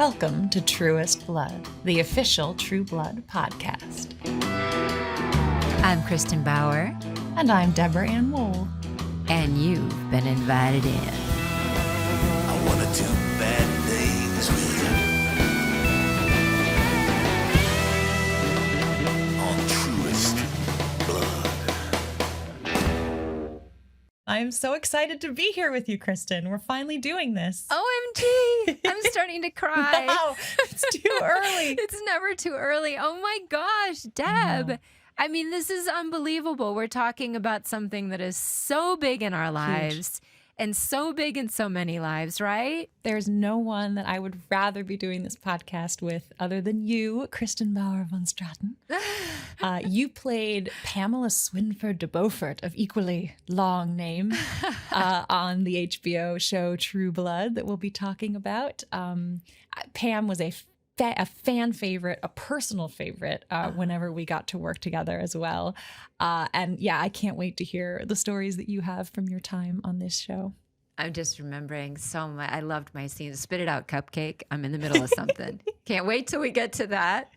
Welcome to Truest Blood, the official True Blood podcast. I'm Kristin Bauer. And I'm Deborah Ann Wool. And you've been invited in. I want to do bad things with you. On Truest Blood. I'm so excited to be here with you, Kristin. We're finally doing this. OMG! I'm starting to cry. No, it's too early. It's never too early. Oh my gosh, Deb. I mean, this is unbelievable. We're talking about something that is so big in our lives and so big in so many lives, right? There's no one that I would rather be doing this podcast with other than you, Kristin Bauer von Straten. You played Pamela Swynford de Beaufort, of equally long name, on the HBO show True Blood that we'll be talking about. Pam was a fan favorite, a personal favorite, whenever we got to work together as well. And yeah, I can't wait to hear the stories that you have from your time on this show. I'm just remembering so much. I loved my scene. Spit it out, cupcake. I'm in the middle of something. Can't wait till we get to that.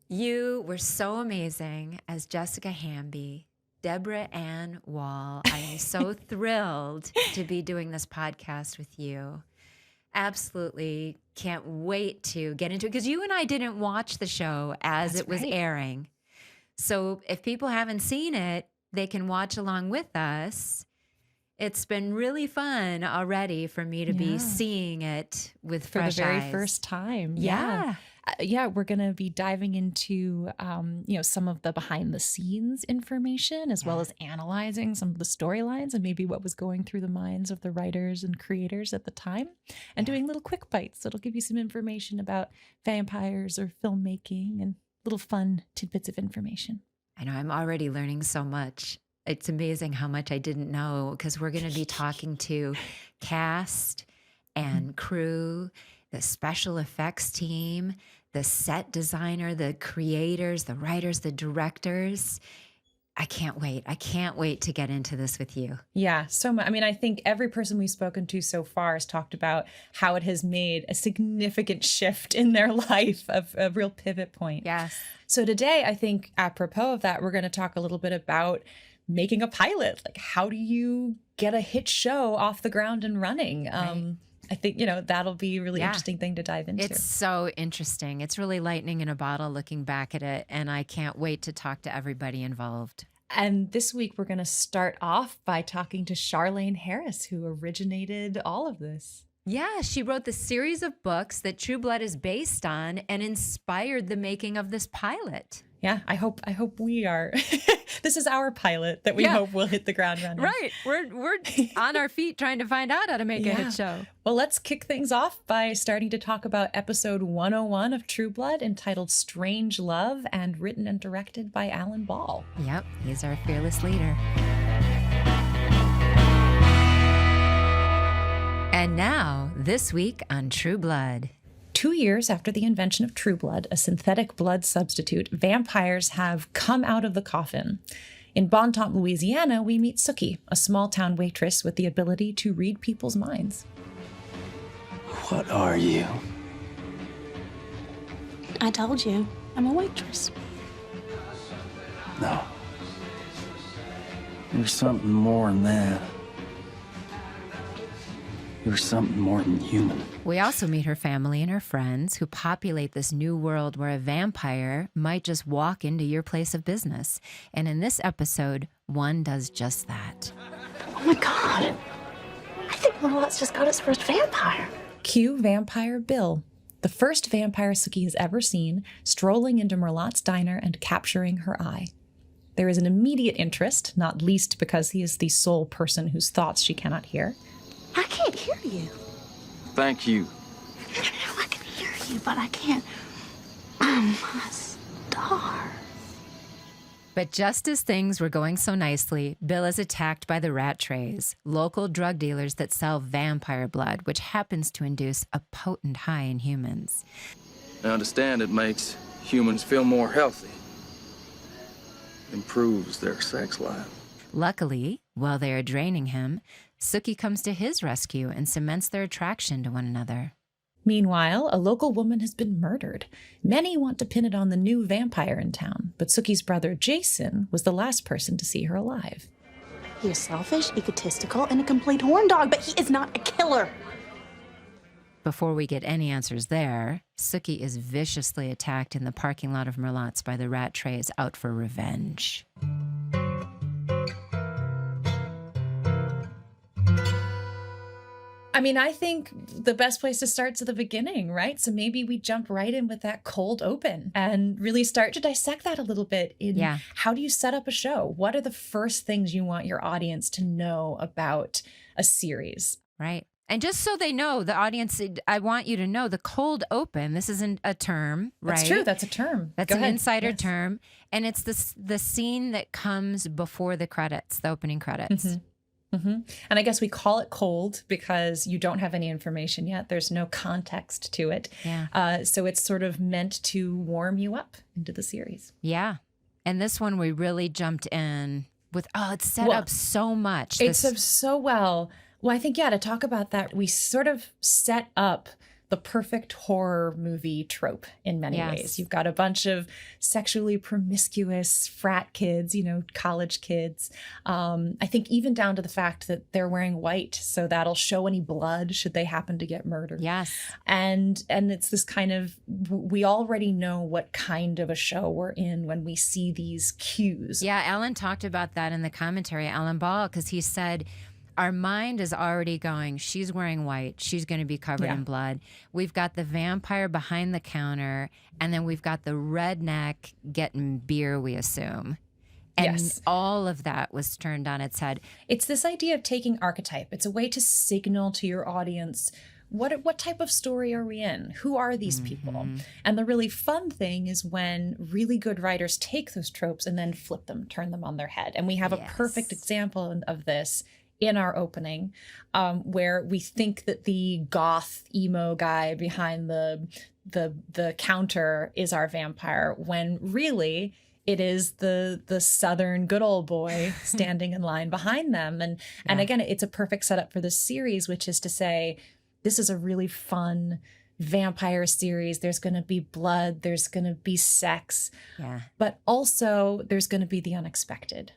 You were so amazing as Jessica Hamby, Deborah Ann Wall. I am so thrilled to be doing this podcast with you. Absolutely can't wait to get into it because you and I didn't watch the show as it was airing. So if people haven't seen it, they can watch along with us. It's been really fun already for me to be seeing it with fresh eyes. For the very first time. Yeah, we're going to be diving into, some of the behind the scenes information, as well as analyzing some of the storylines and maybe what was going through the minds of the writers and creators at the time, and doing little quick bites that'll give you some information about vampires or filmmaking and little fun tidbits of information. I know I'm already learning so much. It's amazing how much I didn't know because we're going to be talking to cast and crew, the special effects team, the set designer, the creators, the writers, the directors. I can't wait. I can't wait to get into this with you. Yeah, so much. I mean, I think every person we've spoken to so far has talked about how it has made a significant shift in their life, a real pivot point. Yes. So today, I think apropos of that, we're going to talk a little bit about making a pilot. Like, how do you get a hit show off the ground and running? Right. I think, that'll be a really interesting thing to dive into. It's so interesting. It's really lightning in a bottle looking back at it. And I can't wait to talk to everybody involved. And this week, we're going to start off by talking to Charlaine Harris, who originated all of this. Yeah, she wrote the series of books that True Blood is based on and inspired the making of this pilot. Yeah, I hope we are. This is our pilot that we hope will hit the ground running. Right. We're on our feet trying to find out how to make a hit show. Well, let's kick things off by starting to talk about episode 101 of True Blood, entitled Strange Love, and written and directed by Alan Ball. Yep, he's our fearless leader. And now, this week on True Blood. 2 years after the invention of True Blood, a synthetic blood substitute, vampires have come out of the coffin. In Bontemps, Louisiana, we meet Sookie, a small-town waitress with the ability to read people's minds. What are you? I told you, I'm a waitress. No. You're something more than that. You're something more than human. We also meet her family and her friends who populate this new world where a vampire might just walk into your place of business. And in this episode, one does just that. Oh my God. I think Merlot's just got its first vampire. Cue Vampire Bill, the first vampire Sookie has ever seen, strolling into Merlot's diner and capturing her eye. There is an immediate interest, not least because he is the sole person whose thoughts she cannot hear. I can't hear you. Thank you. I can hear you, but I can't. I'm a star. But just as things were going so nicely, Bill is attacked by the rat trays, local drug dealers that sell vampire blood, which happens to induce a potent high in humans. I understand it makes humans feel more healthy. Improves their sex life. Luckily, while they are draining him, Sookie comes to his rescue and cements their attraction to one another. Meanwhile, a local woman has been murdered. Many want to pin it on the new vampire in town, but Sookie's brother Jason was the last person to see her alive. He is selfish, egotistical, and a complete horn dog, but he is not a killer. Before we get any answers there, Sookie is viciously attacked in the parking lot of Merlotte's by the rat trays out for revenge. I mean, I think the best place to start is at the beginning, right? So maybe we jump right in with that cold open and really start to dissect that a little bit in how do you set up a show? What are the first things you want your audience to know about a series? Right. And just so they know, the audience, I want you to know the cold open, this isn't a term, right? That's true. That's a term. That's an insider term. And it's the scene that comes before the credits, the opening credits. Mm-hmm. Mm-hmm. And I guess we call it cold because you don't have any information yet. There's no context to it. Yeah. So it's sort of meant to warm you up into the series. Yeah. And this one we really jumped in with, it's set up so much. It's set up so well. Well, I think, to talk about that, we sort of set up the perfect horror movie trope in many ways. You've got a bunch of sexually promiscuous frat kids, college kids. I think even down to the fact that they're wearing white, so that'll show any blood should they happen to get murdered. Yes. And it's this kind of, we already know what kind of a show we're in when we see these cues. Yeah, Alan talked about that in the commentary, Alan Ball, because he said, our mind is already going, she's wearing white, she's going to be covered in blood. We've got the vampire behind the counter, and then we've got the redneck getting beer, we assume. And all of that was turned on its head. It's this idea of taking archetype. It's a way to signal to your audience, what type of story are we in? Who are these people? And the really fun thing is when really good writers take those tropes and then flip them, turn them on their head. And we have a perfect example of this in our opening, where we think that the goth emo guy behind the counter is our vampire, when really it is the southern good old boy standing in line behind them. And again, it's a perfect setup for this series, which is to say, this is a really fun vampire series. There's going to be blood, there's going to be sex, but also there's going to be the unexpected.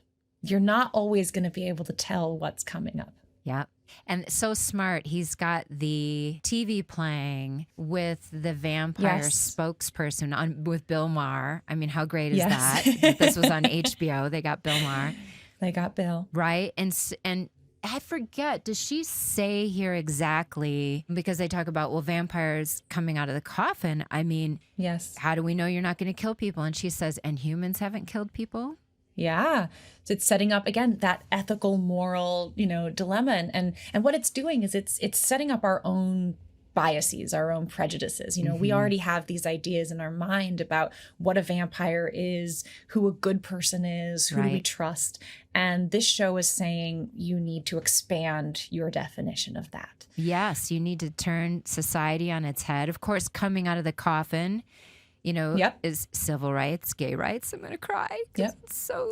You're not always going to be able to tell what's coming up. Yeah. And so smart. He's got the TV playing with the vampire spokesperson with Bill Maher. I mean, how great is that? This was on HBO. They got Bill Maher. They got Bill. Right. And I forget, does she say here exactly, because they talk about, vampires coming out of the coffin. I mean, how do we know you're not going to kill people? And she says, and humans haven't killed people? Yeah. So it's setting up, again, that ethical, moral, dilemma. And what it's doing is it's setting up our own biases, our own prejudices. We already have these ideas in our mind about what a vampire is, who a good person is, who do we trust. And this show is saying you need to expand your definition of that. Yes, you need to turn society on its head. Of course, coming out of the coffin, is civil rights, gay rights. I'm going to cry. It's so,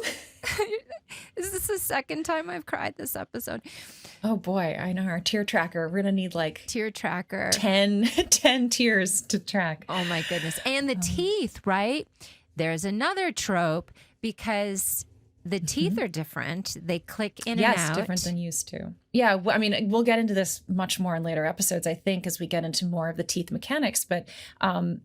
is this the second time I've cried this episode? Oh boy, I know, our tear tracker. We're going to need tear tracker. 10 tears to track. Oh my goodness. And the teeth, right? There's another trope because the teeth are different. They click in and out. Yes, different than used to. Yeah, I mean, we'll get into this much more in later episodes, I think, as we get into more of the teeth mechanics. But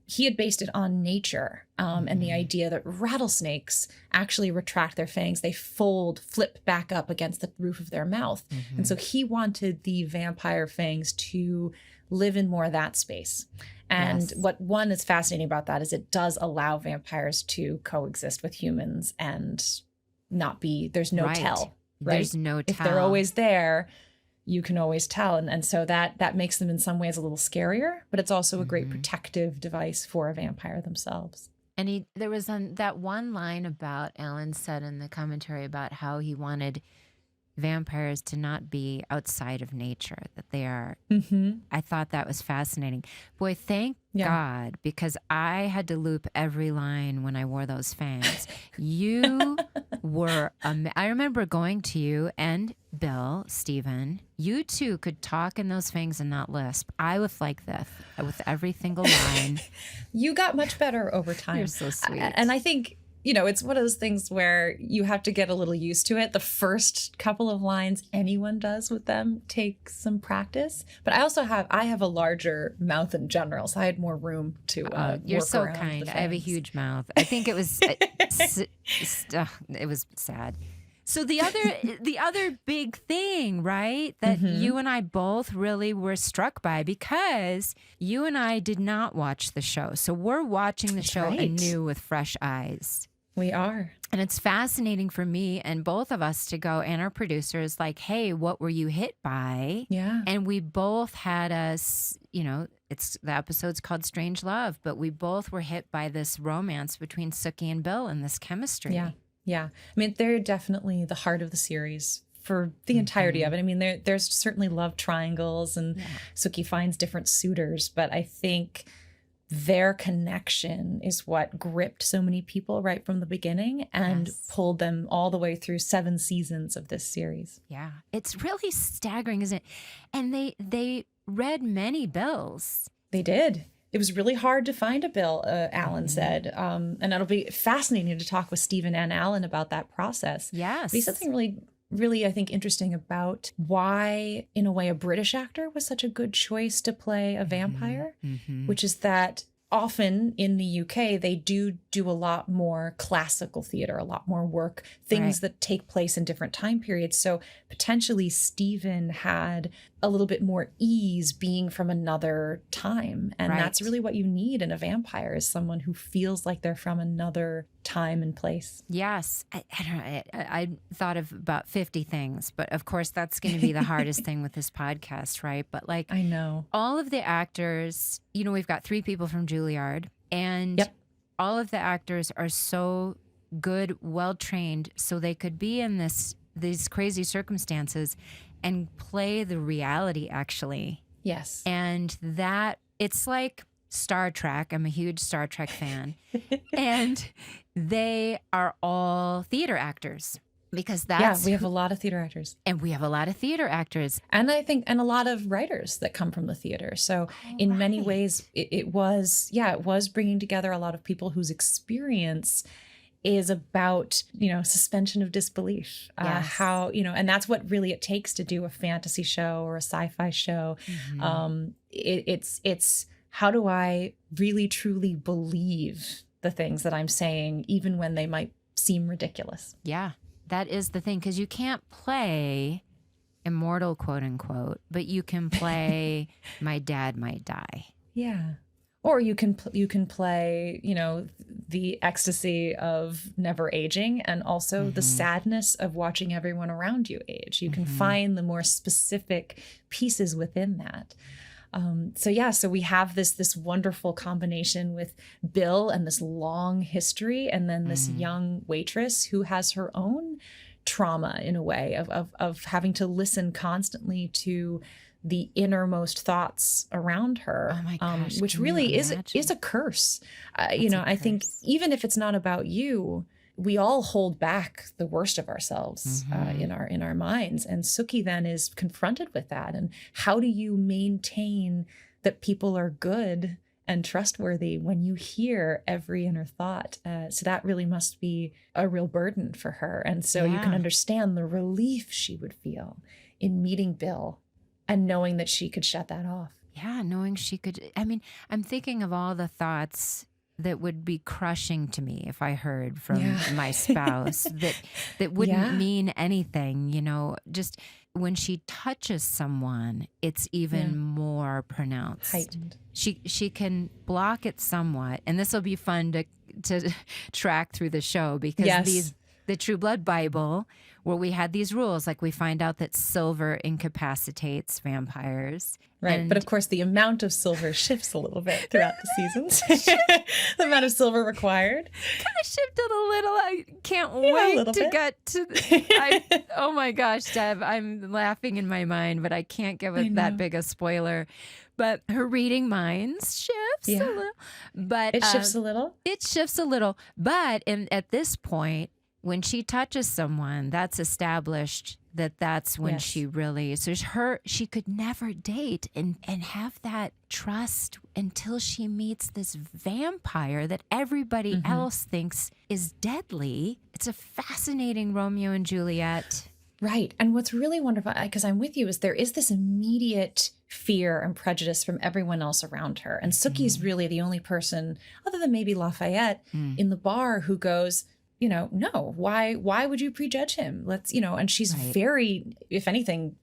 he had based it on nature and the idea that rattlesnakes actually retract their fangs. They flip back up against the roof of their mouth. And so he wanted the vampire fangs to live in more of that space. And what one is fascinating about that is it does allow vampires to coexist with humans and not be, there's no tell. Right? There's no tell. If they're always there, you can always tell. And so that makes them in some ways a little scarier, but it's also a great protective device for a vampire themselves. And there was that one line about, Alan said in the commentary about how he wanted vampires to not be outside of nature, that they are. I thought that was fascinating. Boy, thank God, because I had to loop every line when I wore those fangs. You were, I remember going to you and Bill, Stephen, you two could talk in those things and not lisp. I was like this with every single line. You got much better over time. You're so sweet. And I think, it's one of those things where you have to get a little used to it. The first couple of lines anyone does with them take some practice. But I have a larger mouth in general, so I had more room to you're work so around kind. the I have a things. huge mouth. I think it was it was sad. So the other big thing, right, that you and I both really were struck by, because you and I did not watch the show. So we're watching the show anew with fresh eyes. We are. And it's fascinating for me and both of us to go, and our producers, like, hey, what were you hit by? Yeah. And we both had us, the episode's called Strange Love, but we both were hit by this romance between Sookie and Bill and this chemistry. Yeah. Yeah. I mean, they're definitely the heart of the series for the entirety of it. I mean, there's certainly love triangles, and Sookie finds different suitors, but I think their connection is what gripped so many people right from the beginning and pulled them all the way through 7 seasons of this series. Yeah. It's really staggering, isn't it? And they read many Bills. They did. It was really hard to find a Bill, Alan said. And it'll be fascinating to talk with Stephen and Alan about that process. Yes. But he said something really, I think, interesting about why, in a way, a British actor was such a good choice to play a vampire, which is that often in the UK, they do a lot more classical theater, a lot more work, things that take place in different time periods. So potentially Stephen had a little bit more ease being from another time. And that's really what you need in a vampire, is someone who feels like they're from another time and place. Yes. I don't know. I thought of about 50 things, but of course that's going to be the hardest thing with this podcast, right? But like, I know. All of the actors, we've got 3 people from Juilliard, and all of the actors are so good, well-trained, so they could be in these crazy circumstances and play the reality, actually. Yes. And that, it's like Star Trek. I'm a huge Star Trek fan. And they are all theater actors, because that's... Yeah, we have a lot of theater actors. And we have a lot of theater actors. And I think, and a lot of writers that come from the theater. So in many ways, it was bringing together a lot of people whose experience is about, suspension of disbelief. How, and that's what really it takes to do a fantasy show or a sci-fi show. It's how do I really truly believe the things that I'm saying, even when they might seem ridiculous? Yeah, that is the thing, because you can't play immortal, quote unquote, but you can play my dad might die. Yeah. Or you can play, the ecstasy of never aging, and also the sadness of watching everyone around you age. You can find the more specific pieces within that. So we have this wonderful combination with Bill and this long history, and then this young waitress who has her own trauma, in a way, of having to listen constantly to the innermost thoughts around her, oh my gosh, which really is a curse. I think even if it's not about you, we all hold back the worst of ourselves in our minds. And Sookie then is confronted with that. And how do you maintain that people are good and trustworthy when you hear every inner thought? So that really must be a real burden for her. And so you can understand the relief she would feel in meeting Bill and knowing that she could shut that off. Yeah, knowing she could. I mean, I'm thinking of all the thoughts that would be crushing to me if I heard from my spouse that wouldn't mean anything, just when she touches someone, it's even more pronounced. Heightened. She can block it somewhat. And this will be fun to track through the show, because the True Blood Bible, where we had these rules, like we find out that silver incapacitates vampires. Right. But of course, the amount of silver shifts a little bit throughout the seasons. The amount of silver required. Kind of shifted a little. I can't wait to get to... oh my gosh, Deb, I'm laughing in my mind, but I can't give it that big a spoiler. But her reading minds shifts a little. But it shifts a little? It shifts a little. But at this point, when she touches someone, that's established that's when she really, so she could never date and have that trust until she meets this vampire that everybody else thinks is deadly. It's a fascinating Romeo and Juliet. Right. And what's really wonderful, because I'm with you, is there is this immediate fear and prejudice from everyone else around her. And Sookie's really the only person, other than maybe Lafayette, in the bar who goes, no, why would you prejudge him? Let's, and she's very, if anything,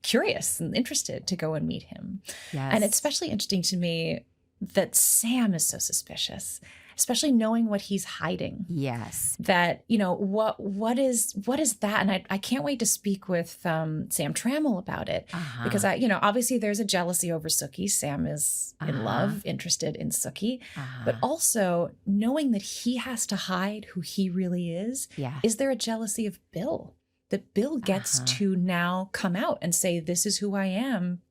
curious and interested to go and meet him. Yes. And it's especially interesting to me that Sam is so suspicious, especially knowing what he's hiding. Yes. That, what is that? And I can't wait to speak with Sam Trammell about it because obviously there's a jealousy over Sookie. Sam is in love, interested in Sookie, but also knowing that he has to hide who he really is. Yeah. Is there a jealousy of Bill? That Bill gets to now come out and say, this is who I am,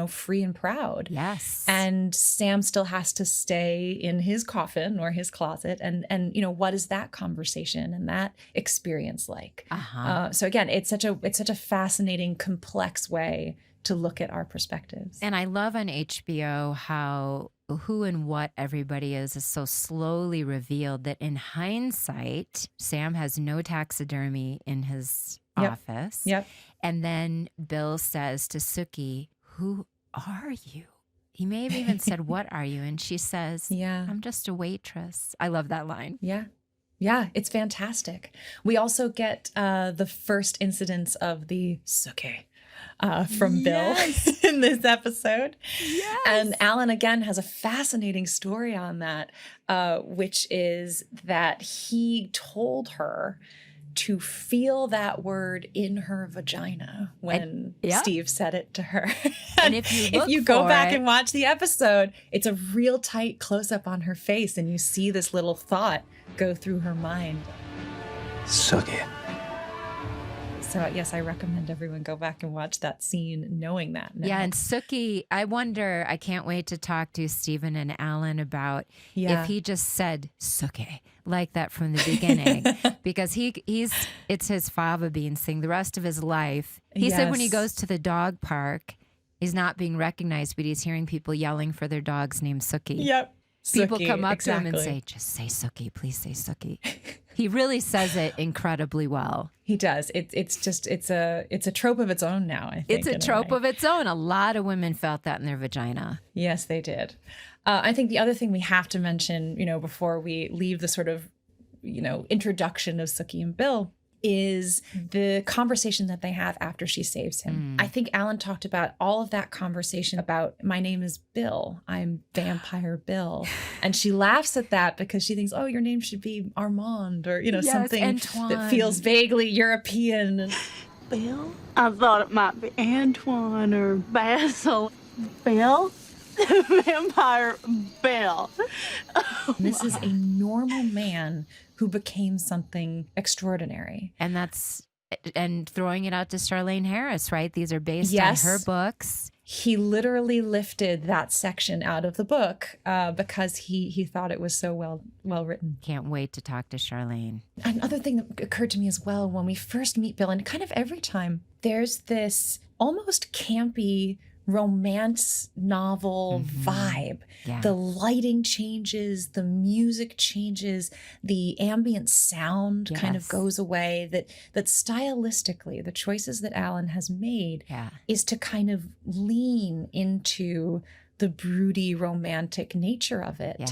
free and proud. Yes. And Sam still has to stay in his coffin or his closet. And what is that conversation and that experience like? So again, it's such a fascinating, complex way to look at our perspectives. And I love on HBO how who and what everybody is so slowly revealed that in hindsight, Sam has no taxidermy in his office. Yep. And then Bill says to Sookie, who are you? He may have even said, what are you? And she says, I'm just a waitress. I love that line. Yeah. Yeah, it's fantastic. We also get the first incidents of the Sookie from Bill in this episode. Yes. And Alan, again, has a fascinating story on that, which is that he told her to feel that word in her vagina when Steve said it to her. And if you go back and watch the episode, it's a real tight close-up on her face, and you see this little thought go through her mind. Sookie. So yes, I recommend everyone go back and watch that scene knowing that now. Yeah, and Sookie, I can't wait to talk to Stephen and Alan about if he just said Sookie like that from the beginning. Because it's his fava bean thing the rest of his life. He said when he goes to the dog park, he's not being recognized, but he's hearing people yelling for their dog's name, Sookie. Yep. People Sookie, come up to him and say, just say Sookie, please say Sookie. He really says it incredibly well. He does. It's a trope of its own now, I think. It's a trope of its own. A lot of women felt that in their vagina. Yes, they did. I think the other thing we have to mention, before we leave the sort of, introduction of Sookie and Bill is the conversation that they have after she saves him. I think Alan talked about all of that conversation about, my name is Bill. I'm Vampire Bill. And she laughs at that because she thinks, oh, your name should be Armand or, something Antoine. That feels vaguely European. Bill? I thought it might be Antoine or Basil. Bill? Vampire Bill. This is a normal man who became something extraordinary. And throwing it out to Charlaine Harris, right? These are based on her books. He literally lifted that section out of the book because he thought it was so well written. Can't wait to talk to Charlaine. Another thing that occurred to me as well when we first meet Bill, and kind of every time, there's this almost campy romance novel vibe. Yeah. The lighting changes, the music changes, the ambient sound kind of goes away. That stylistically, the choices that Alan has made is to kind of lean into the broody romantic nature of it,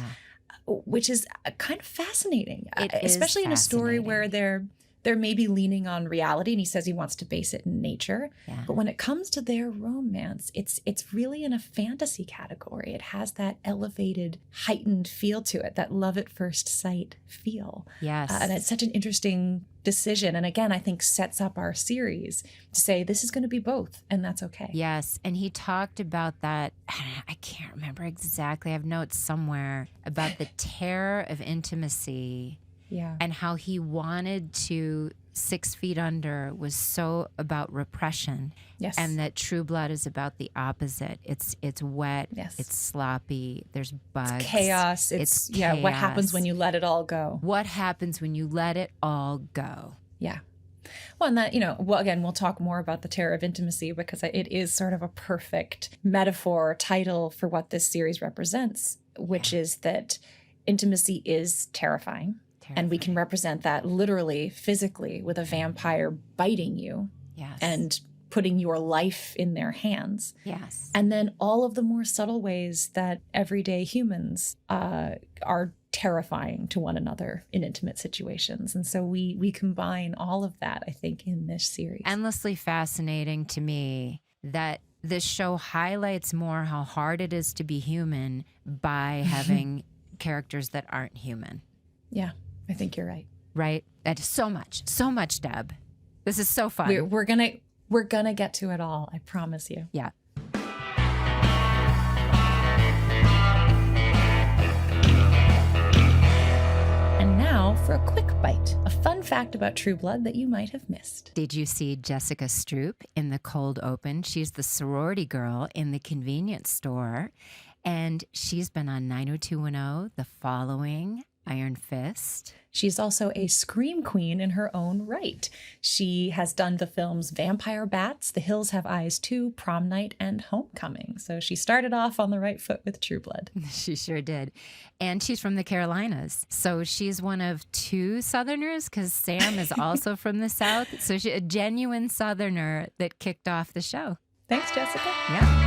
which is kind of fascinating, especially in a story where they're maybe leaning on reality, and he says he wants to base it in nature. Yeah. But when it comes to their romance, it's really in a fantasy category. It has that elevated, heightened feel to it, that love at first sight feel. Yes. And it's such an interesting decision. And again, I think sets up our series to say this is going to be both, and that's okay. Yes. And he talked about that. I can't remember exactly. I have notes somewhere about the terror of intimacy. Yeah. And how he wanted to 6 Feet Under was so about repression. Yes. And that True Blood is about the opposite. It's wet. Yes. It's sloppy. There's bugs. It's chaos. It's chaos. what happens when you let it all go. What happens when you let it all go? Yeah. Well, and that, again, we'll talk more about the terror of intimacy because it is sort of a perfect metaphor title for what this series represents, which is that intimacy is terrifying. And we can represent that literally, physically, with a vampire biting you and putting your life in their hands. Yes. And then all of the more subtle ways that everyday humans are terrifying to one another in intimate situations. And so we combine all of that, I think, in this series. Endlessly fascinating to me that this show highlights more how hard it is to be human by having characters that aren't human. Yeah, I think you're right. Right? That is so much, Deb. This is so fun. We're gonna get to it all. I promise you. Yeah. And now for a quick bite, a fun fact about True Blood that you might have missed. Did you see Jessica Stroup in the cold open? She's the sorority girl in the convenience store, and she's been on 90210, The Following, Iron Fist. She's also a scream queen in her own right. She has done the films Vampire Bats, The Hills Have Eyes 2, Prom Night, and Homecoming. So she started off on the right foot with True Blood. She sure did. And she's from the Carolinas. So she's one of 2 Southerners because Sam is also from the South. So she's a genuine Southerner that kicked off the show. Thanks, Jessica. Yeah.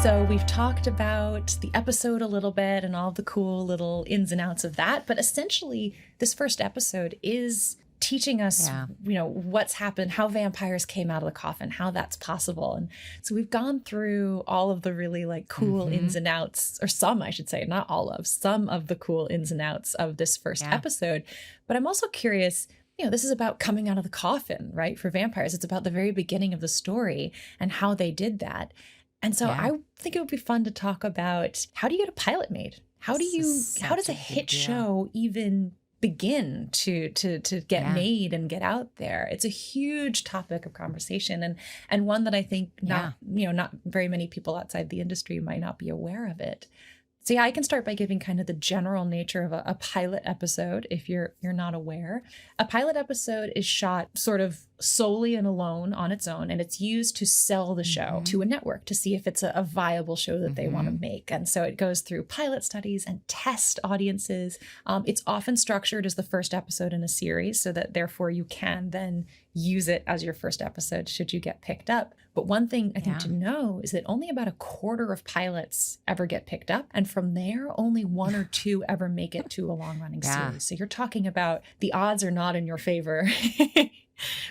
So we've talked about the episode a little bit and all the cool little ins and outs of that. But essentially, this first episode is teaching us, what's happened, how vampires came out of the coffin, how that's possible. And so we've gone through all of the really cool ins and outs, or some, I should say, not all of, some of the cool ins and outs of this first episode. But I'm also curious, this is about coming out of the coffin, right? For vampires, it's about the very beginning of the story and how they did that. And so I think it would be fun to talk about, how do you get a pilot made? How does a hit show even begin to get made and get out there? It's a huge topic of conversation and one that I think not very many people outside the industry might not be aware of it. So I can start by giving kind of the general nature of a pilot episode if you're not aware. A pilot episode is shot sort of solely and alone on its own, and it's used to sell the show to a network to see if it's a viable show that they want to make. And so it goes through pilot studies and test audiences. It's often structured as the first episode in a series so that therefore you can then use it as your first episode should you get picked up. But one thing I think to know is that only about a quarter of pilots ever get picked up. And from there, only 1 or 2 ever make it to a long-running series. So you're talking about the odds are not in your favor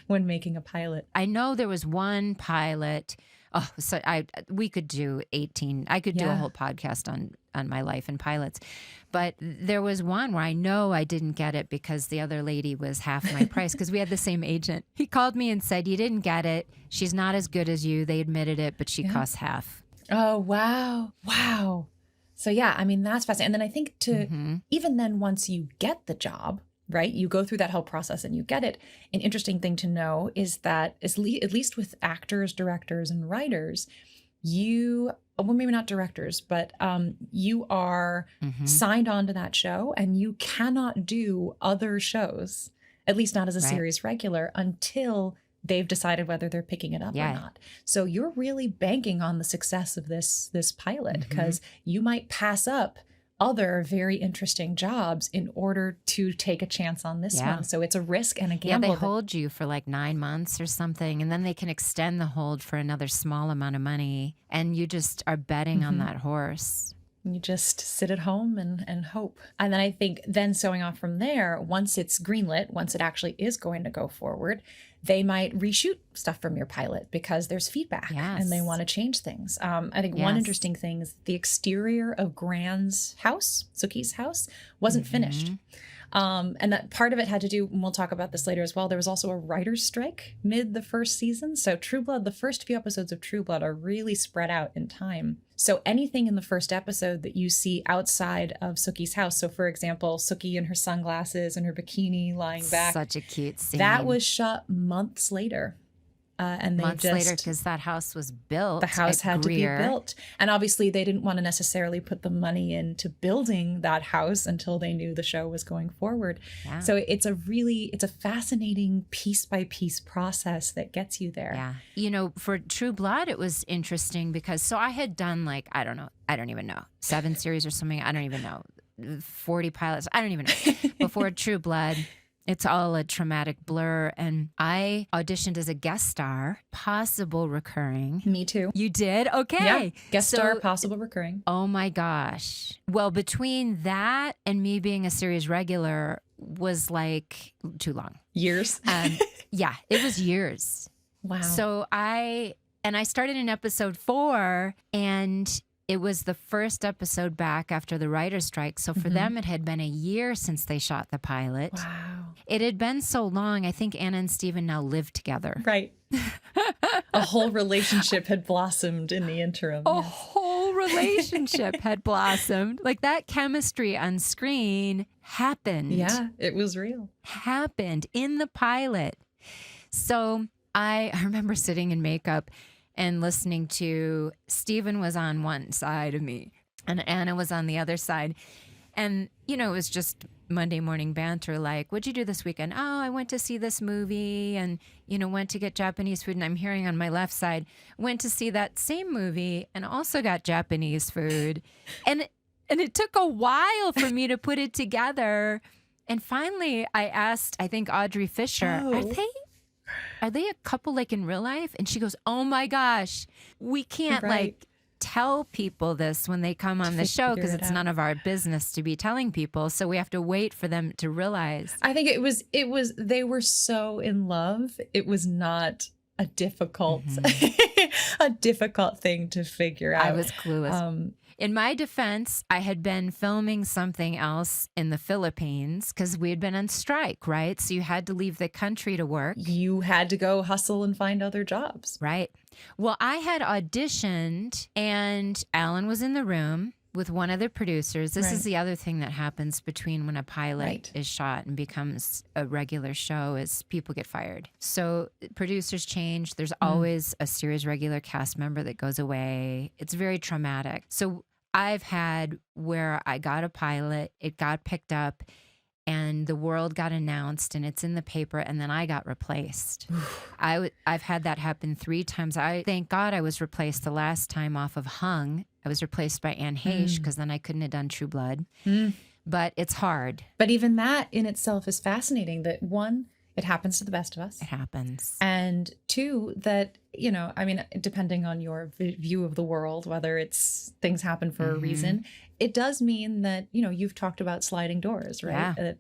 when making a pilot. I know there was one pilot. Oh, so we could do 18. I could do a whole podcast on my life and pilots. But there was one where I know I didn't get it because the other lady was half my price because we had the same agent. He called me and said, "You didn't get it. She's not as good as you." They admitted it, but she costs half. Oh, wow. Wow. So that's fascinating. And then I think even then, once you get the job, right, you go through that whole process and you get it. An interesting thing to know is that at least with actors, directors, and writers, maybe not directors, but you are signed on to that show and you cannot do other shows, at least not as a series regular, until they've decided whether they're picking it up or not. So you're really banking on the success of this pilot because you might pass up other very interesting jobs in order to take a chance on this one. So it's a risk and a gamble. Yeah, they hold you for 9 months or something, and then they can extend the hold for another small amount of money, and you just are betting on that horse. You just sit at home and hope. And then I think sewing off from there, once it's greenlit, once it actually is going to go forward, they might reshoot stuff from your pilot because there's feedback and they want to change things. I think one interesting thing is the exterior of Gran's house, Sookie's house, wasn't finished. And that part of it had to do, and we'll talk about this later as well, there was also a writer's strike mid the first season. So True Blood, the first few episodes of True Blood are really spread out in time. So anything in the first episode that you see outside of Sookie's house, so for example, Sookie in her sunglasses and her bikini lying back, Such a cute scene. that was shot months later. And they months later, because that house was built. The house had Greer. to be built. And obviously they didn't want to necessarily put the money into building that house until they knew the show was going forward. Yeah. So it's a fascinating piece by piece process that gets you there. Yeah. You know, for True Blood, it was interesting because so I had done like, I don't even know, 7 series or something. I don't even know. 40 pilots. I don't even know. Before True Blood, it's all a traumatic blur. And I auditioned as a guest star, possible recurring. Me too. You did? Okay. Yeah. Guest star, So- possible recurring. Oh my gosh. Well, between that and me being a series regular was like too long. Years. Yeah, it was years. Wow. So I started in episode 4, and it was the first episode back after the writer's strike. So for them, it had been a year since they shot the pilot. Wow. It had been so long. I think Anna and Steven now live together. Right. A whole relationship had blossomed in the interim. A whole relationship had blossomed. Like that chemistry on screen happened. Yeah, it was real. Happened in the pilot. So I remember sitting in makeup and listening to Steven was on one side of me and Anna was on the other side. And, you know, it was just Monday morning banter like, what'd you do this weekend? Oh, I went to see this movie and, you know, went to get Japanese food. And I'm hearing on my left side, went to see that same movie and also got Japanese food. And it took a while for me to put it together. And finally, I asked, I think Audrey Fisher, are they a couple like in real life? And she goes, oh my gosh, we can't like tell people this when they come on the show because it's none of our business to be telling people. So we have to wait for them to realize. I think they were so in love. It was not a difficult, a difficult thing to figure out. I was clueless. In my defense, I had been filming something else in the Philippines because we had been on strike, right? So you had to leave the country to work. You had to go hustle and find other jobs. Right. Well, I had auditioned and Alan was in the room with one of the producers. This is the other thing that happens between when a pilot is shot and becomes a regular show is people get fired. So producers change. There's always a series regular cast member that goes away. It's very traumatic. So I've had where I got a pilot, it got picked up, and the world got announced, and it's in the paper, and then I got replaced. I've had that happen 3 times. Thank God I was replaced the last time off of Hung. I was replaced by Anne Heche because then I couldn't have done True Blood. But it's hard. But even that in itself is fascinating that 1, it happens to the best of us. It happens. And 2, that, you know, I mean, depending on your view of the world, whether it's things happen for a reason, it does mean that, you know, you've talked about sliding doors, right? Yeah.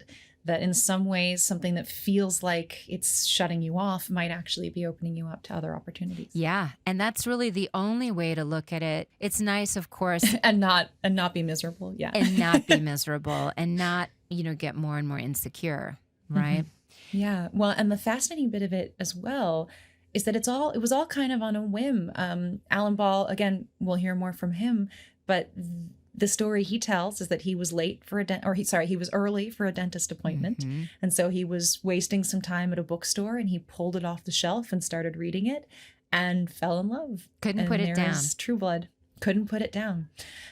That in some ways, something that feels like it's shutting you off might actually be opening you up to other opportunities. Yeah. And that's really the only way to look at it. It's nice, of course. and not be miserable. Yeah. And not be miserable and not, you know, get more and more insecure. Right. Yeah. Well, and the fascinating bit of it as well is that it was all kind of on a whim. Alan Ball, again, we'll hear more from him, but the story he tells is that he was late for he was early for a dentist appointment. And so he was wasting some time at a bookstore and he pulled it off the shelf and started reading it and fell in love. Couldn't put it down. True Blood. Couldn't put it down.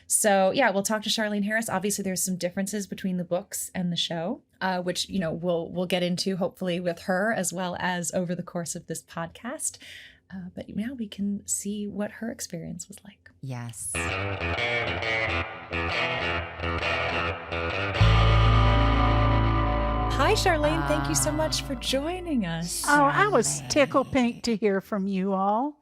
So yeah, we'll talk to Charlaine Harris. Obviously, there's some differences between the books and the show, which, you know, we'll get into hopefully with her as well as over the course of this podcast. But now we can see what her experience was like. Yes. Hi, Charlaine. Thank you so much for joining us. Oh, I was tickled pink to hear from you all.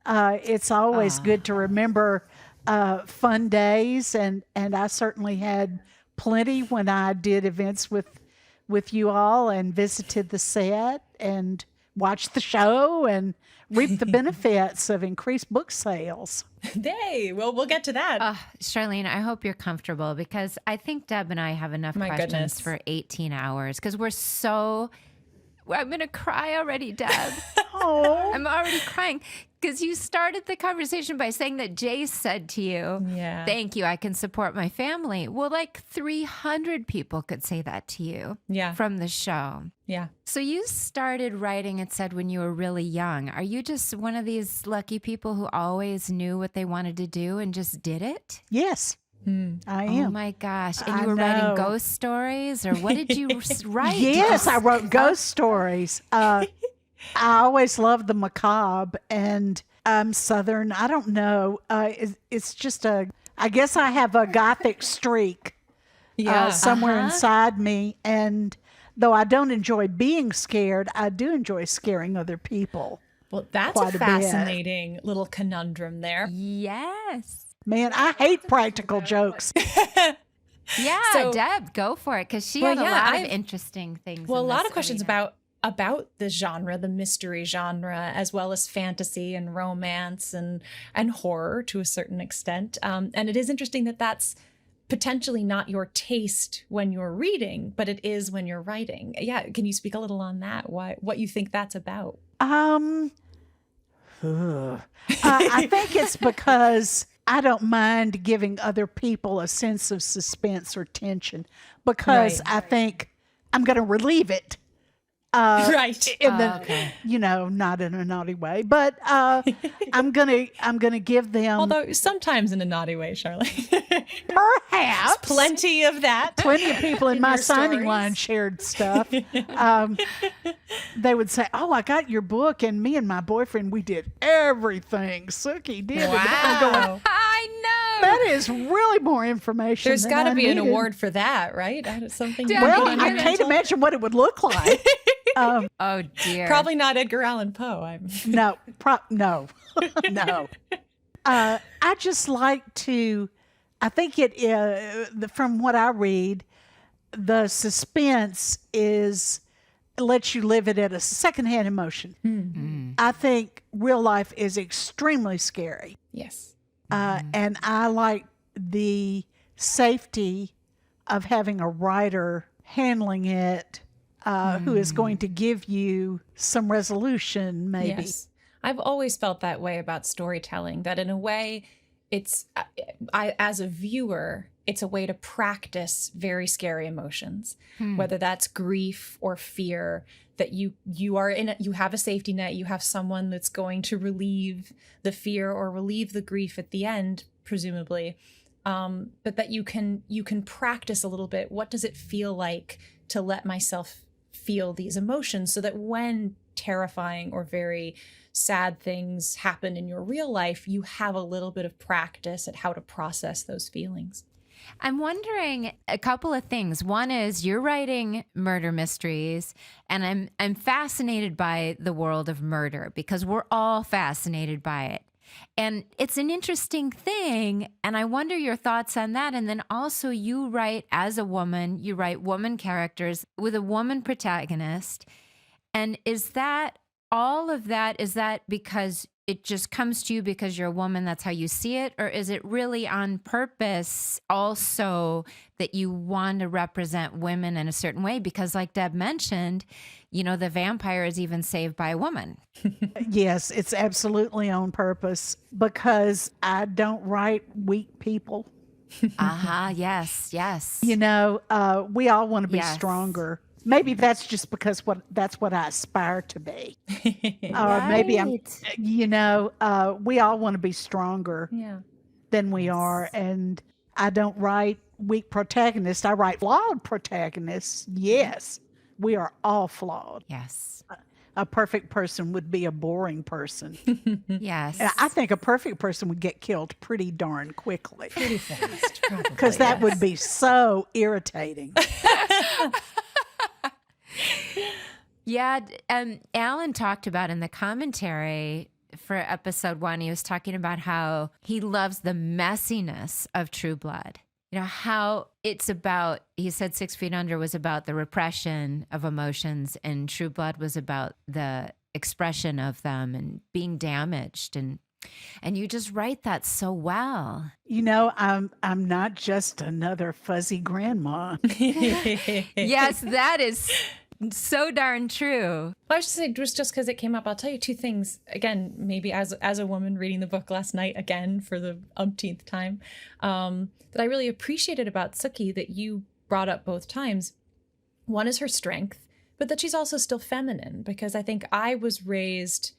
It's always good to remember fun days, and I certainly had plenty when I did events with you all and visited the set and watched the show and reaped the benefits of increased book sales. Hey, well, we'll get to that. Charlene, I hope you're comfortable because I think Deb and I have enough My questions goodness. for 18 hours because I'm going to cry already, Deb. Oh, I'm already crying because you started the conversation by saying that Jace said to you, Yeah. thank you, I can support my family. Well, like 300 people could say that to you from the show. Yeah. So you started writing, it said, when you were really young. Are you just one of these lucky people who always knew what they wanted to do and just did it? Yes, I am. Oh my gosh. And I you were writing know. ghost stories, or what did you write? Yes, I wrote ghost stories. I always loved the macabre, and I'm Southern. I don't know. It's just I guess I have a Gothic streak somewhere inside me. And though I don't enjoy being scared, I do enjoy scaring other people. Well, that's quite a a bit. fascinating little conundrum there. Yes. Man, I hate practical jokes. Yeah, So- Deb, go for it, because she Well, had a yeah, lot I've- of interesting things. Well, a in lot this of questions arena. about the genre, the mystery genre, as well as fantasy and romance and horror to a certain extent. And it is interesting that that's potentially not your taste when you're reading, but it is when you're writing. Yeah, can you speak a little on that? What you think that's about? I think it's because I don't mind giving other people a sense of suspense or tension, because I think I'm going to relieve it. Right. In the, not in a naughty way, but I'm gonna give them Although sometimes in a naughty way, Charlene. perhaps Plenty of that. Plenty of people in my your signing stories. line shared stuff. They would say, "Oh, I got your book, and me and my boyfriend, we did everything Sookie did." And I'm going, Wow. I know. that is really more information. There's got to be an award for that, right? Something. Yeah, Well, Did you I hear can't that? imagine what it would look like. Oh, dear. Probably not Edgar Allan Poe. No, no, no. I just like to. I think from what I read, the suspense lets you live it at a secondhand emotion. I think real life is extremely scary, Yes. and I like the safety of having a writer handling it. Who is going to give you some resolution, maybe. Yes. I've always felt that way about storytelling, that in a way, it's, as a viewer, it's a way to practice very scary emotions, whether that's grief or fear, that you have a safety net, you have someone that's going to relieve the fear or relieve the grief at the end, presumably. But that you can practice a little bit. What does it feel like to let myself feel these emotions, so that when terrifying or very sad things happen in your real life, you have a little bit of practice at how to process those feelings. I'm wondering a couple of things. One is you're writing murder mysteries, and I'm fascinated by the world of murder, because we're all fascinated by it. And it's an interesting thing, and I wonder your thoughts on that. And then also, you write as a woman, you write woman characters with a woman protagonist. And is that all of that? Is that because it just comes to you because you're a woman, that's how you see it? Or is it really on purpose also that you want to represent women in a certain way? Because like Deb mentioned, the vampire is even saved by a woman. Yes, it's absolutely on purpose, because I don't write weak people. Yes, yes. We all want to be Yes. stronger. Maybe that's just because that's what I aspire to be. Or maybe we all want to be stronger than we are. And I don't write weak protagonists. I write flawed protagonists. Yes, we are all flawed. Yes. A perfect person would be a boring person. Yes. And I think a perfect person would get killed pretty darn quickly, Pretty fast, probably. because that would be so irritating. Yeah. Alan talked about in the commentary for episode 1, he was talking about how he loves the messiness of True Blood. How it's about, he said 6 Feet Under was about the repression of emotions, and True Blood was about the expression of them and being damaged. And you just write that so well. I'm not just another fuzzy grandma. Yes, that is So darn true. I was just saying, just because it came up, I'll tell you two things. Again, maybe as a woman reading the book last night, again, for the umpteenth time, that I really appreciated about Sookie that you brought up both times. One is her strength, but that she's also still feminine, because I think I was raised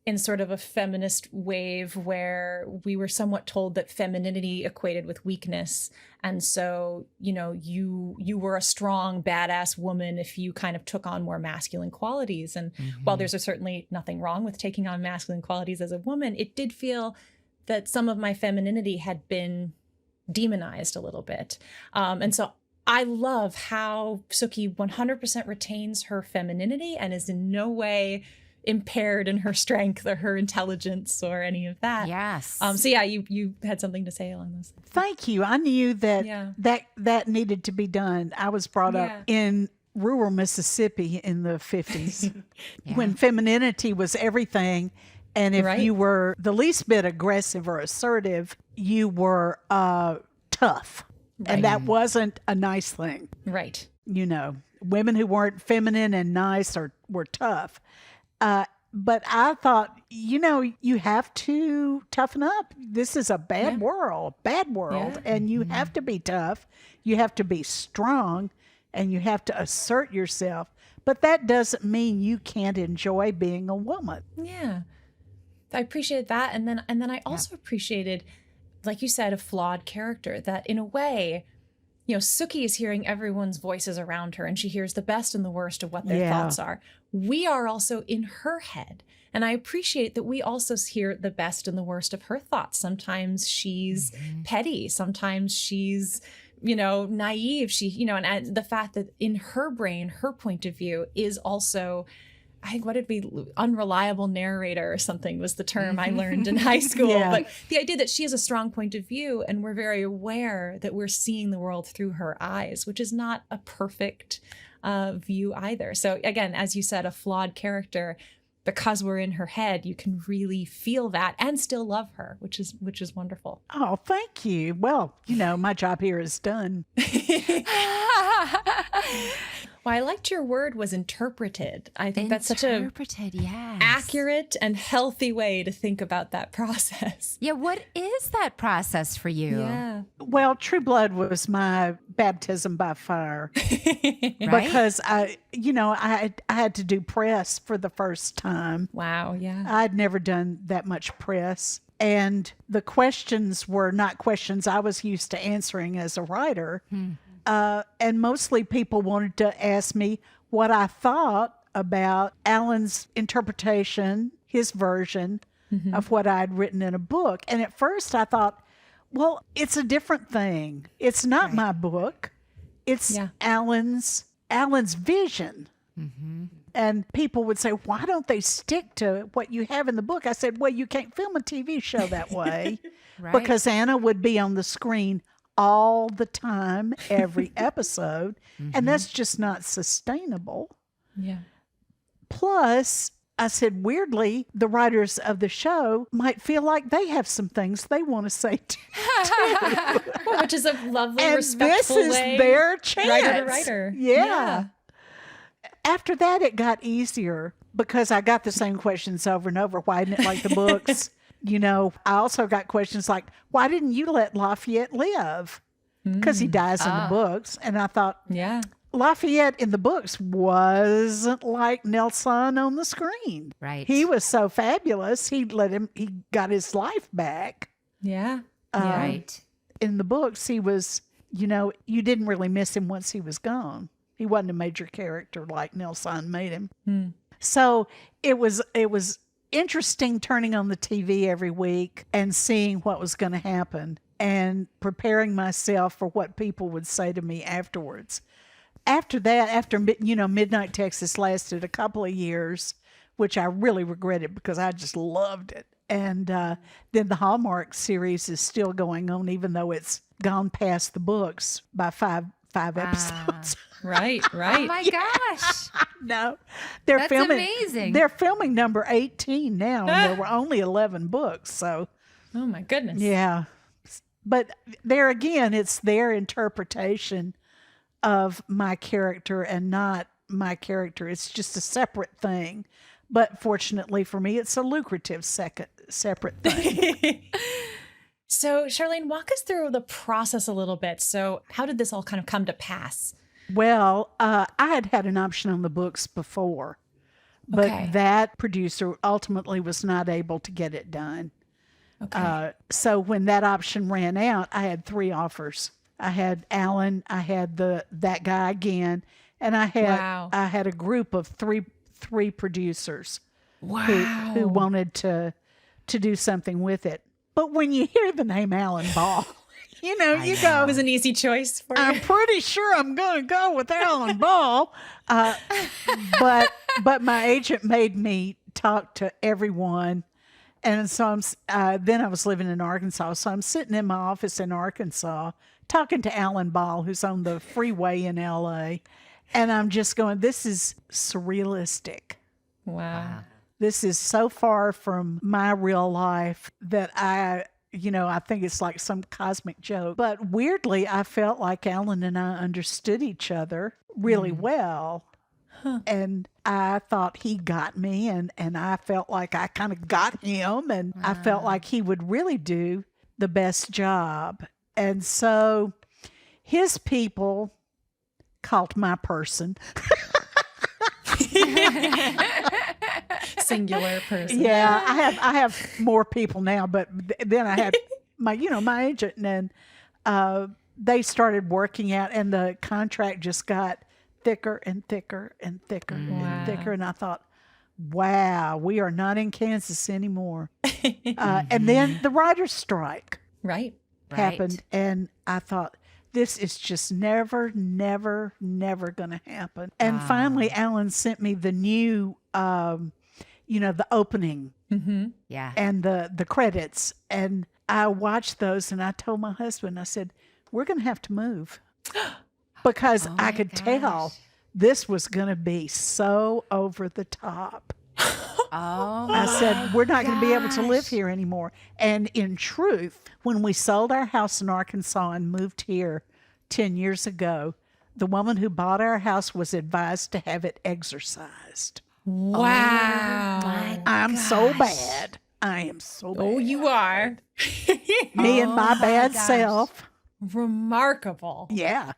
in sort of a feminist wave where we were somewhat told that femininity equated with weakness. And so, you were a strong, badass woman if you kind of took on more masculine qualities. And while there's certainly nothing wrong with taking on masculine qualities as a woman, it did feel that some of my femininity had been demonized a little bit. And so I love how Sookie 100% retains her femininity and is in no way impaired in her strength or her intelligence or any of that. Yes. So yeah, you had something to say along those lines. Thank you. I knew that that needed to be done. I was brought up in rural Mississippi in the 50s when femininity was everything. And if you were the least bit aggressive or assertive, you were tough. And that wasn't a nice thing. Right. Women who weren't feminine and nice were tough. But I thought, you have to toughen up. This is a bad world. And you have to be tough. You have to be strong and you have to assert yourself. But that doesn't mean you can't enjoy being a woman. Yeah. I appreciated that. And then I also appreciated, like you said, a flawed character that in a way, Sookie is hearing everyone's voices around her and she hears the best and the worst of what their thoughts are. We are also in her head. And I appreciate that we also hear the best and the worst of her thoughts. Sometimes she's petty. Sometimes she's, naive. And the fact that in her brain, her point of view is also, I think, what it'd be, unreliable narrator or something was the term I learned in high school. But the idea that she has a strong point of view and we're very aware that we're seeing the world through her eyes, which is not a perfect view either. So again, as you said, a flawed character, because we're in her head, you can really feel that and still love her, which is wonderful. Oh, thank you. Well, my job here is done. Well, I liked your word was interpreted. I think that's such a yes. accurate and healthy way to think about that process. Yeah, what is that process for you? Yeah. Well, True Blood was my baptism by fire. Right? Because I had to do press for the first time. Wow, yeah. I'd never done that much press. And the questions were not questions I was used to answering as a writer. And mostly people wanted to ask me what I thought about Alan's interpretation, his version of what I'd written in a book. And at first I thought, well, it's a different thing. It's not my book. It's Alan's vision. And people would say, why don't they stick to what you have in the book? I said, well, you can't film a TV show that way because Anna would be on the screen all the time, every episode. And that's just not sustainable. Yeah. Plus, I said, weirdly, the writers of the show might feel like they have some things they want to say too. Well, which is a lovely, and respectful this is way. their chance. Writer to writer. Yeah. After that, it got easier because I got the same questions over and over. Why didn't it like the books? I also got questions like, why didn't you let Lafayette live? Because he dies in the books. And I thought, Lafayette in the books wasn't like Nelson on the screen. Right. He was so fabulous. He got his life back. Yeah. Right. In the books, he was, you didn't really miss him once he was gone. He wasn't a major character like Nelson made him. So it was interesting turning on the TV every week and seeing what was going to happen and preparing myself for what people would say to me afterwards. After that, Midnight Texas lasted a couple of years, which I really regretted because I just loved it. And then the Hallmark series is still going on, even though it's gone past the books by five episodes. Right. Oh my gosh. No, That's amazing. They're filming number 18 now, and there were only 11 books. So, Oh my goodness. yeah. But there again, it's their interpretation of my character and not my character. It's just a separate thing. But fortunately for me, it's a lucrative separate thing. So, Charlene, walk us through the process a little bit. So, how did this all kind of come to pass? Well, I had an option on the books before, but Okay. that producer ultimately was not able to get it done. Okay. So when that option ran out, I had 3 offers. I had Alan, I had that guy again, and I had a group of three producers who wanted to do something with it. But when you hear the name Alan Ball, you go, It was an easy choice for you. I'm pretty sure I'm going to go with Alan Ball. But my agent made me talk to everyone. And so then I was living in Arkansas. So I'm sitting in my office in Arkansas talking to Alan Ball, who's on the freeway in LA. And I'm just going, this is surrealistic. Wow. This is so far from my real life that I think it's like some cosmic joke. But weirdly, I felt like Alan and I understood each other really well. And I thought he got me, and I felt like I kind of got him, and I felt like he would really do the best job. And so his people called my person. Singular person. Yeah, I have more people now, but then I had my agent, and then they started working out, and the contract just got thicker and thicker and thicker and thicker. And I thought, wow, we are not in Kansas anymore. And then the writer's strike happened. And I thought, this is just never going to happen. And finally, Alan sent me the new, the opening and the credits. And I watched those, and I told my husband, I said, we're going to have to move. Because I could tell this was going to be so over the top. I said, we're not going to be able to live here anymore. And in truth, when we sold our house in Arkansas and moved here 10 years ago, the woman who bought our house was advised to have it exorcised. Wow. I'm so bad. I am so bad. Oh, you are. Me and my bad self. Remarkable. Yeah.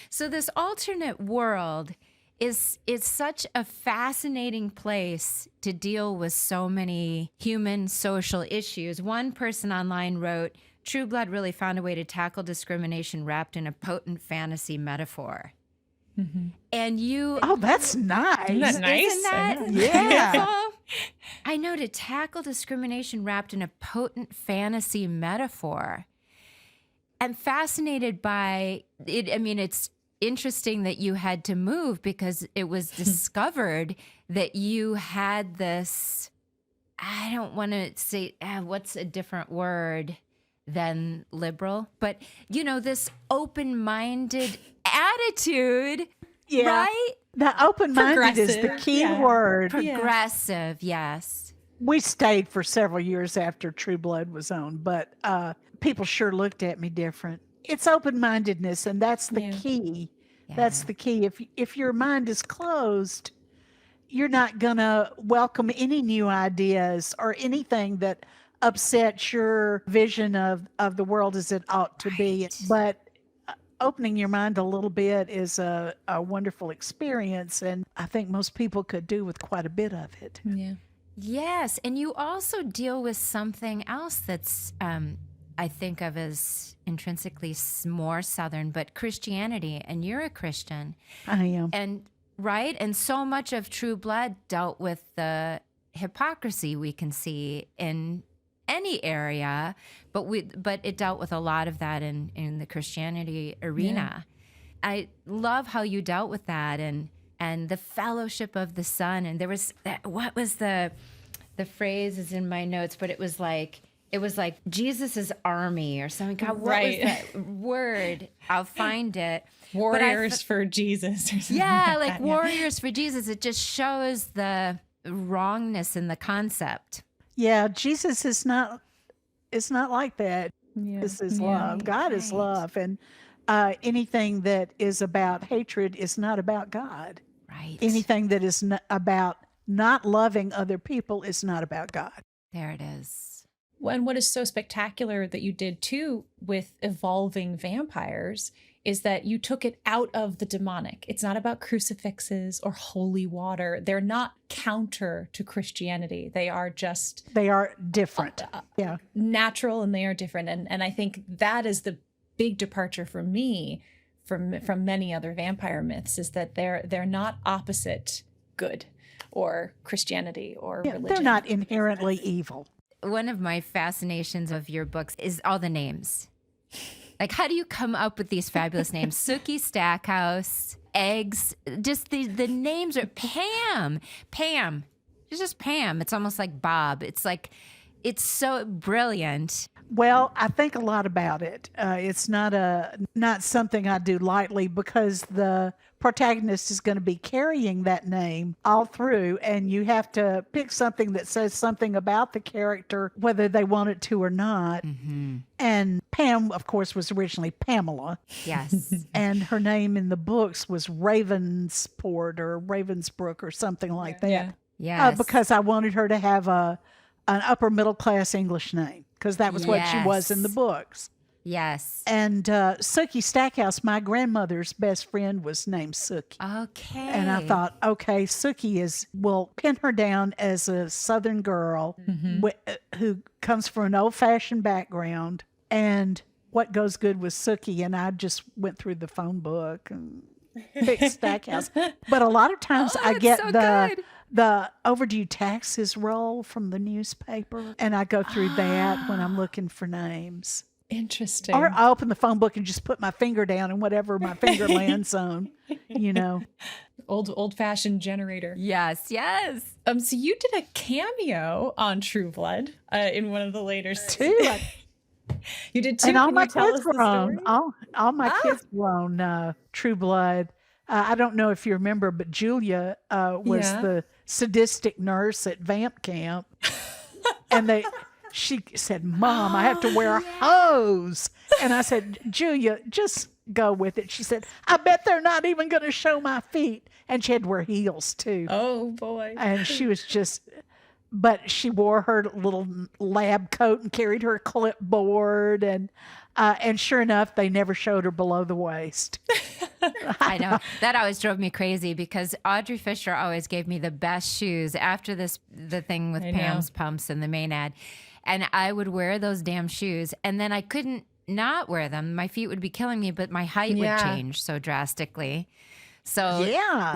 So this alternate world is such a fascinating place to deal with so many human social issues. One person online wrote, True Blood really found a way to tackle discrimination wrapped in a potent fantasy metaphor. Mm-hmm. And you... Oh, that's nice. Isn't that nice? Isn't that Yeah. beautiful? I know, to tackle discrimination wrapped in a potent fantasy metaphor. I'm fascinated by it. I mean, it's interesting that you had to move because it was discovered that you had this, I don't want to say, what's a different word than liberal, but this open-minded attitude, right? The open-minded is the key word. Progressive, yes. We stayed for several years after True Blood was on, but people sure looked at me different. It's open-mindedness, and that's the key. Yeah. That's the key. If your mind is closed, you're not going to welcome any new ideas or anything that upsets your vision of the world as it ought to be. But opening your mind a little bit is a wonderful experience, and I think most people could do with quite a bit of it. Yeah. Yes, and you also deal with something else that's I think of as intrinsically more Southern, but Christianity, and you're a Christian. I am. And right? And so much of True Blood dealt with the hypocrisy we can see in any area, but it dealt with a lot of that in the Christianity arena. Yeah. I love how you dealt with that and the fellowship of the Son. And there was what was the phrase is in my notes, but it was like Jesus's army or something. God, what was that word? I'll find it. Warriors for Jesus or something. Yeah, like that, warriors for Jesus. It just shows the wrongness in the concept. Yeah, Jesus is not like that. Yeah. This is love. God is love. And anything that is about hatred is not about God. Right. Anything that is about not loving other people is not about God. There it is. And what is so spectacular that you did too with evolving vampires is that you took it out of the demonic. It's not about crucifixes or holy water. They're not counter to Christianity. They are different. Yeah. Natural, and they are different. And I think that is the big departure for me from many other vampire myths, is that they're not opposite good or Christianity or religion. They're not inherently evil. One of my fascinations of your books is all the names. Like, how do you come up with these fabulous names? Sookie Stackhouse, Eggs, just the names are Pam. It's just Pam. It's almost like Bob. It's so brilliant. Well, I think a lot about it. It's not something I do lightly, because the protagonist is going to be carrying that name all through, and you have to pick something that says something about the character, whether they want it to or not. Mm-hmm. And Pam, of course, was originally Pamela. Yes. And her name in the books was Ravensport or Ravensbrook or something like that. Yeah. Yes. Because I wanted her to have an upper middle class English name, because that was what she was in the books. Yes. And Sookie Stackhouse, my grandmother's best friend, was named Sookie. Okay. And I thought, okay, Sookie will pin her down as a Southern girl who comes from an old-fashioned background. And what goes good with Sookie? And I just went through the phone book and picked Stackhouse. But a lot of times I get the overdue taxes roll from the newspaper, and I go through that when I'm looking for names. Interesting. Or I open the phone book and just put my finger down, and whatever my finger lands on, Old-fashioned generator. Yes. So you did a cameo on True Blood in one of the later Two. You did two. And all Can my you tell kids us the were on. story? All my kids were on True Blood. I don't know if you remember, but Julia was the sadistic nurse at vamp camp, and she said, "Mom, I have to wear hose," and I said, "Julia, just go with it." She said, "I bet they're not even going to show my feet," and she had to wear heels too. Oh boy! And she was but she wore her little lab coat and carried her clipboard, and sure enough, they never showed her below the waist. I know. That always drove me crazy, because Audrey Fisher always gave me the best shoes after the thing with Pam's pumps in the main ad. And I would wear those damn shoes, and then I couldn't not wear them. My feet would be killing me, but my height would change so drastically. So,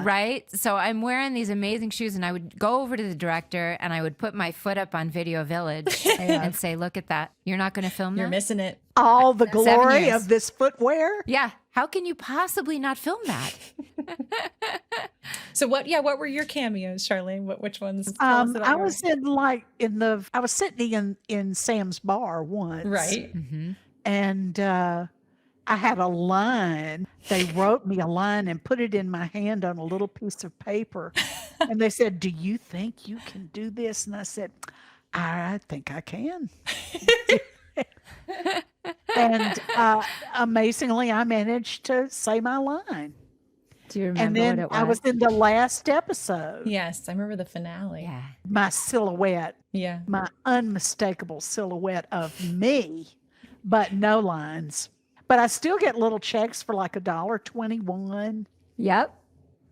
right? So I'm wearing these amazing shoes, and I would go over to the director and I would put my foot up on Video Village and say, "Look at that. You're not going to film that? You're missing it." All the 7 glory years. of this footwear. Yeah. How can you possibly not film that? So what were your cameos, Charlene? Which ones? Tell us about I yours. was I was sitting in Sam's bar once. Right. Mm-hmm. And I had a line. They wrote me a line and put it in my hand on a little piece of paper. And they said, "Do you think you can do this?" And I said, "I think I can." And amazingly, I managed to say my line. Do you And remember then what it was? I was in the last episode. Yes, I remember the finale. Yeah. My silhouette, Yeah. my unmistakable silhouette of me, but no lines. But I still get little checks for like $1.21, Yep.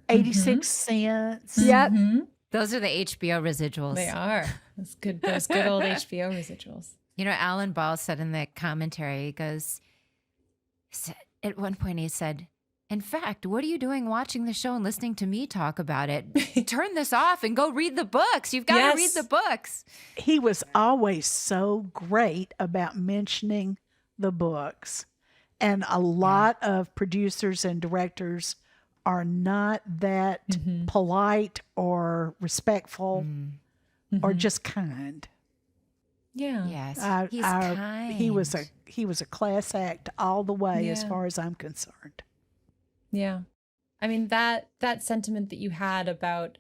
86 cents. Yep. Mhm. Those are the HBO residuals. They are. Those good old HBO residuals. You know, Alan Ball said in the commentary, he goes, at one point he said, "In fact, what are you doing watching the show and listening to me talk about it? Turn this off and go read the books. You've got to read the books." He was always so great about mentioning the books. And a lot of producers and directors are not that polite or respectful or just kind. Yeah. Yes. He's kind. He was a class act all the way, as far as I'm concerned. Yeah. I mean, that sentiment that you had about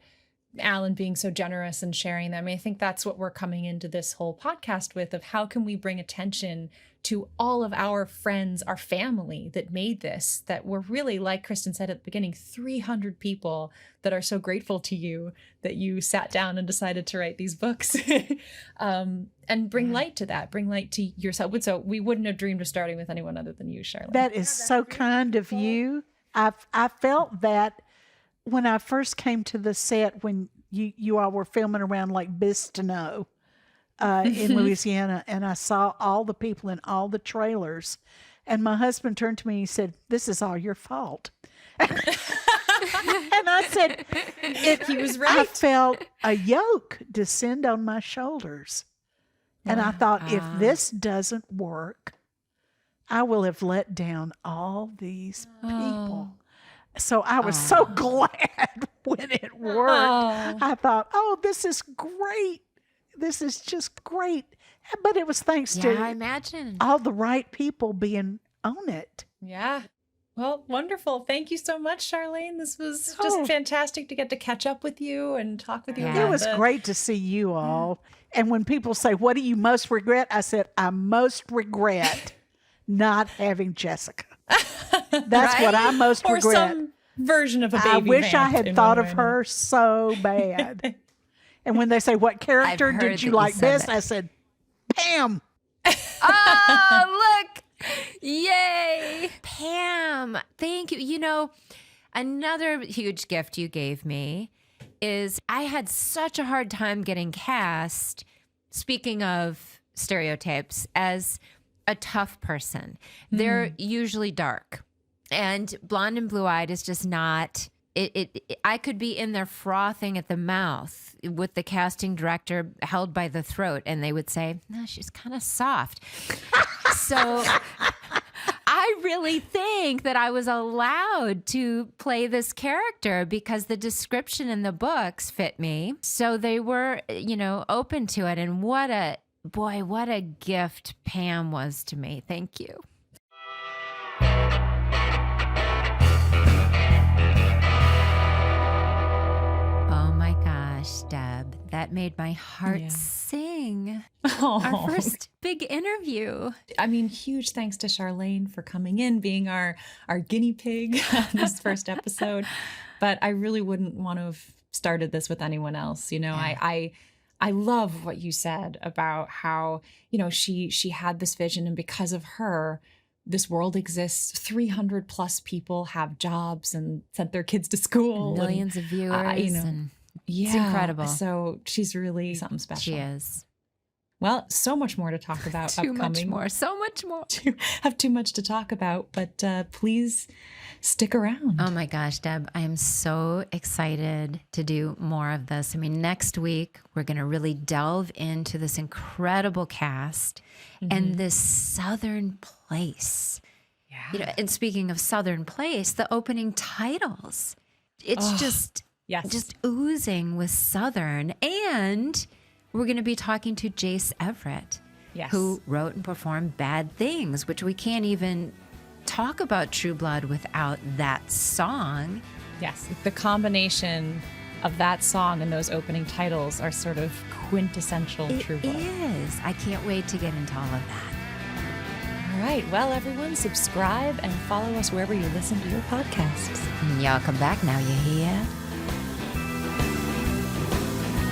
Alan being so generous and sharing them. I mean, I think that's what we're coming into this whole podcast with, of how can we bring attention to all of our friends, our family that made this, that were really, like Kristin said at the beginning, 300 people that are so grateful to you that you sat down and decided to write these books. And bring light to that, bring light to yourself. So we wouldn't have dreamed of starting with anyone other than you, Charlaine. That is so kind of you. I felt that when I first came to the set, when you all were filming around Lake Bistineau in Louisiana, and I saw all the people in all the trailers, and my husband turned to me and he said, "This is all your fault." And I said, he was right. I felt a yoke descend on my shoulders. And I thought, if this doesn't work, I will have let down all these people. So I was so glad when it worked. I thought, this is great. This is just great. But it was thanks to I imagine all the right people being on it. Yeah. Well, wonderful. Thank you so much, Charlaine. This was just fantastic to get to catch up with you and talk with you. Yeah. It was great to see you all. And when people say, "What do you most regret?" I said, "I most regret not having Jessica." That's what I most regret. Or some version of a baby I wish I vamp had in thought one of way or her so bad. And when they say, "What character I've did heard you that you like said best?" that. I said, "Pam." Oh, look. Yay. Pam, thank you. You know, another huge gift you gave me is I had such a hard time getting cast, speaking of stereotypes, as a tough person. They're usually dark. And blonde and blue-eyed is just not... I could be in there frothing at the mouth with the casting director held by the throat, and they would say, "No, she's kind of soft." So I really think that I was allowed to play this character because the description in the books fit me. So they were, open to it. And what a gift Pam was to me. Thank you. Deb, that made my heart sing. Our first big interview. I mean, huge thanks to Charlaine for coming in, being our guinea pig on this first episode. But I really wouldn't want to have started this with anyone else. I love what you said about how, she had this vision, and because of her, this world exists. 300 plus people have jobs and sent their kids to school. Millions of viewers. Yeah, it's incredible. So she's really something special. She is. Well, so much more to talk about. So much more. Have too much to talk about, but please stick around. Oh my gosh, Deb, I am so excited to do more of this. I mean, next week, we're going to really delve into this incredible cast and this Southern place. Yeah. And speaking of Southern place, the opening titles, it's just oozing with Southern. And we're going to be talking to Jace Everett, who wrote and performed Bad Things, which we can't even talk about True Blood without that song. Yes, the combination of that song and those opening titles are sort of quintessential True Blood. It is. I can't wait to get into all of that. All right. Well, everyone, subscribe and follow us wherever you listen to your podcasts. Y'all come back now, you hear?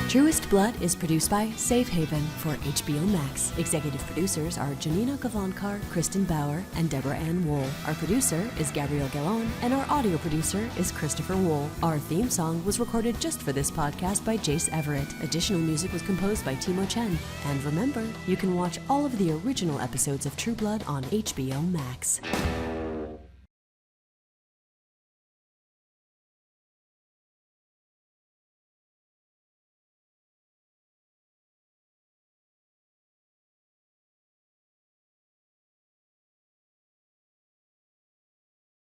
Truest Blood is produced by Safe Haven for HBO Max. Executive producers are Janina Gavankar, Kristen Bauer, and Deborah Ann Wool. Our producer is Gabrielle Gallon, and our audio producer is Christopher Wool. Our theme song was recorded just for this podcast by Jace Everett. Additional music was composed by Timo Chen. And remember, you can watch all of the original episodes of True Blood on HBO Max.